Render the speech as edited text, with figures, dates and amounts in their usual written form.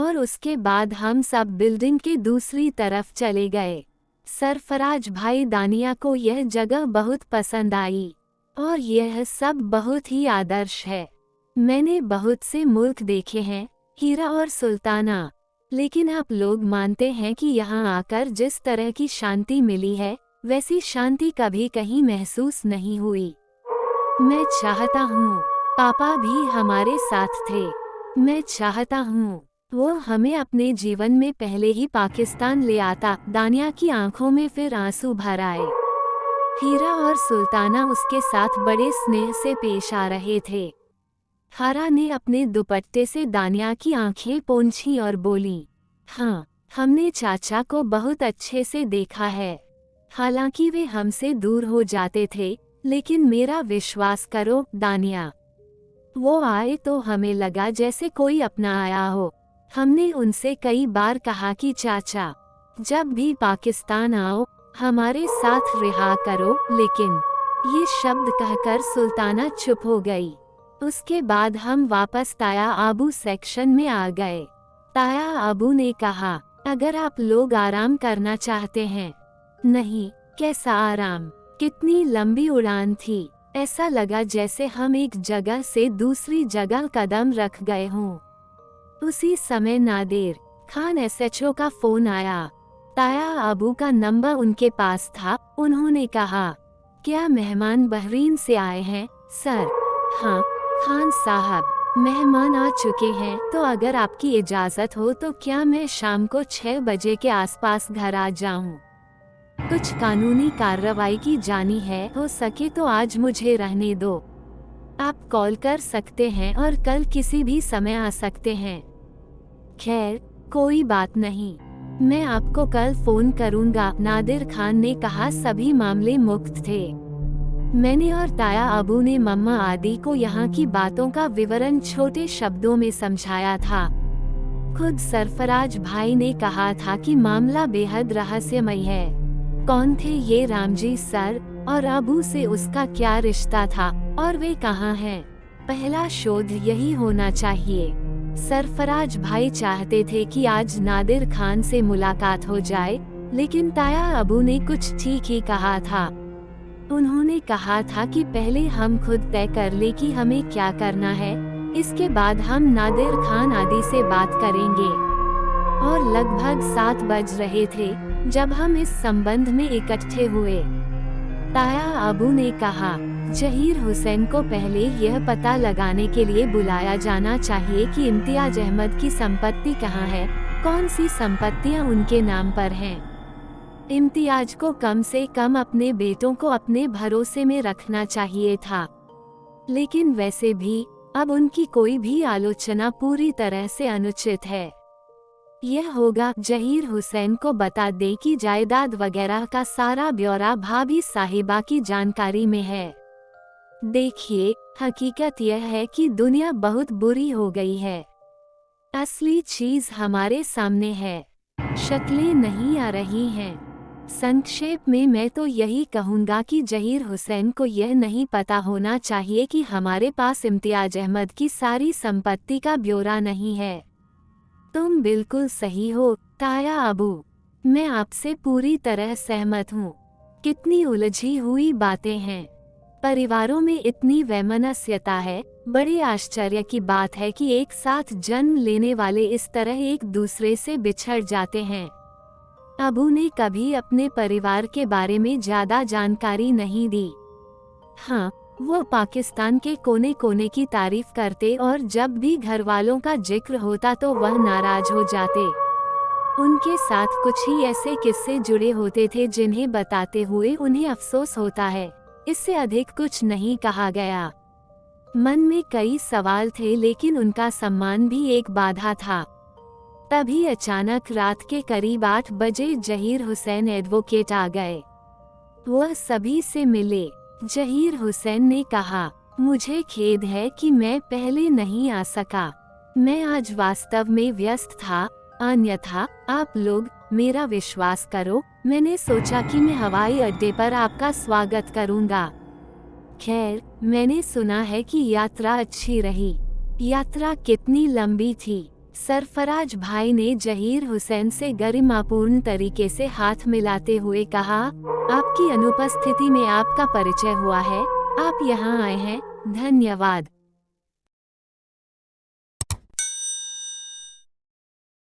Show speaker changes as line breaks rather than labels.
और उसके बाद हम सब बिल्डिंग के दूसरी तरफ चले गए। सरफराज भाई दानिया को यह जगह बहुत पसंद आई और यह सब बहुत ही आदर्श है। मैंने बहुत से मुल्क देखे हैं, हीरा और सुल्ताना, लेकिन आप लोग मानते हैं कि यहाँ आकर जिस तरह की शांति मिली है वैसी शांति कभी कहीं महसूस नहीं हुई। मैं चाहता हूँ पापा भी हमारे साथ थे। मैं चाहता हूँ वो हमें अपने जीवन में पहले ही पाकिस्तान ले आता। दानिया की आंखों में फिर आंसू भर आए। हीरा और सुल्ताना उसके साथ बड़े स्नेह से पेश आ रहे थे। हारा ने अपने दुपट्टे से दानिया की आंखें पोंछी और बोली, हाँ, हमने चाचा को बहुत अच्छे से देखा है। हालांकि वे हमसे दूर हो जाते थे, लेकिन मेरा विश्वास करो दानिया, वो आए तो हमें लगा जैसे कोई अपना आया हो। हमने उनसे कई बार कहा कि चाचा, जब भी पाकिस्तान आओ हमारे साथ रिहा करो, लेकिन ये शब्द कहकर सुल्ताना चुप हो गई। उसके बाद हम वापस ताया आबू सेक्शन में आ गए। ताया आबू ने कहा, अगर आप लोग आराम करना चाहते हैं। नहीं, कैसा आराम, कितनी लंबी उड़ान थी। ऐसा लगा जैसे हम एक जगह से दूसरी जगह कदम रख गए हों। उसी समय नादिर खान एसएचओ का फोन आया। ताया आबू का नंबर उनके पास था। उन्होंने कहा, क्या मेहमान बहरीन से आए हैं? सर, हाँ खान साहब, मेहमान आ चुके हैं, तो अगर आपकी इजाज़त हो तो क्या मैं शाम को 6 बजे के आसपास घर आ जाऊं? कुछ कानूनी कार्रवाई की जानी है, हो सके तो आज मुझे रहने दो। आप कॉल कर सकते हैं और कल किसी भी समय आ सकते हैं। खैर, कोई बात नहीं, मैं आपको कल फोन करूंगा। नादिर खान ने कहा, सभी मामले मुक्त थे। मैंने और ताया अबू ने मम्मा आदि को यहाँ की बातों का विवरण छोटे शब्दों में समझाया था। खुद सरफराज भाई ने कहा था कि मामला बेहद रहस्यमय है। कौन थे ये रामजी सर, और अबू से उसका क्या रिश्ता था, और वे कहाँ हैं? पहला शोध यही होना चाहिए। सरफराज भाई चाहते थे कि आज नादिर खान से मुलाकात हो जाए, लेकिन ताया अबू ने कुछ ठीक ही कहा था। उन्होंने कहा था कि पहले हम खुद तय कर ले कि हमें क्या करना है, इसके बाद हम नादिर खान आदि से बात करेंगे। और लगभग 7 बज रहे थे जब हम इस संबंध में इकट्ठे हुए। ताया अबू ने कहा, जहीर हुसैन को पहले यह पता लगाने के लिए बुलाया जाना चाहिए कि इम्तियाज अहमद की संपत्ति कहाँ है, कौन सी संपत्तियाँ उनके नाम पर हैं। इम्तियाज को कम से कम अपने बेटों को अपने भरोसे में रखना चाहिए था, लेकिन वैसे भी अब उनकी कोई भी आलोचना पूरी तरह से अनुचित है। यह होगा जहीर हुसैन को बता दे कि जायदाद वगैरह का सारा ब्यौरा भाभी साहिबा की जानकारी में है। देखिए, हकीकत यह है कि दुनिया बहुत बुरी हो गई है। असली चीज हमारे सामने है, शक्लें नहीं आ रही हैं। संक्षेप में मैं तो यही कहूँगा कि जहीर हुसैन को यह नहीं पता होना चाहिए कि हमारे पास इम्तियाज अहमद की सारी संपत्ति का ब्यौरा नहीं है। तुम बिल्कुल सही हो ताया अबू, मैं आपसे पूरी तरह सहमत हूँ। कितनी उलझी हुई बातें हैं, परिवारों में इतनी वैमनस्यता है। बड़े आश्चर्य की बात है कि एक साथ जन्म लेने वाले इस तरह एक दूसरे से बिछड़ जाते हैं। अबू ने कभी अपने परिवार के बारे में ज्यादा जानकारी नहीं दी। हाँ, वो पाकिस्तान के कोने कोने की तारीफ करते और जब भी घर वालों का जिक्र होता तो वह नाराज हो जाते। उनके साथ कुछ ही ऐसे किस्से जुड़े होते थे जिन्हें बताते हुए उन्हें अफसोस होता है। इससे अधिक कुछ नहीं कहा गया। मन में कई सवाल थे, लेकिन उनका सम्मान भी एक बाधा था। तभी अचानक रात के करीब 8 बजे जहीर हुसैन एडवोकेट आ गए। वह सभी से मिले। जहीर हुसैन ने कहा, मुझे खेद है कि मैं पहले नहीं आ सका। मैं आज वास्तव में व्यस्त था, अन्यथा आप लोग, मेरा विश्वास करो, मैंने सोचा कि मैं हवाई अड्डे पर आपका स्वागत करूंगा। खैर, मैंने सुना है कि यात्रा अच्छी रही। यात्रा कितनी लंबी थी? सरफराज भाई ने जहीर हुसैन से गरिमापूर्ण तरीके से हाथ मिलाते हुए कहा, आपकी अनुपस्थिति में आपका परिचय हुआ है, आप यहाँ आए हैं, धन्यवाद।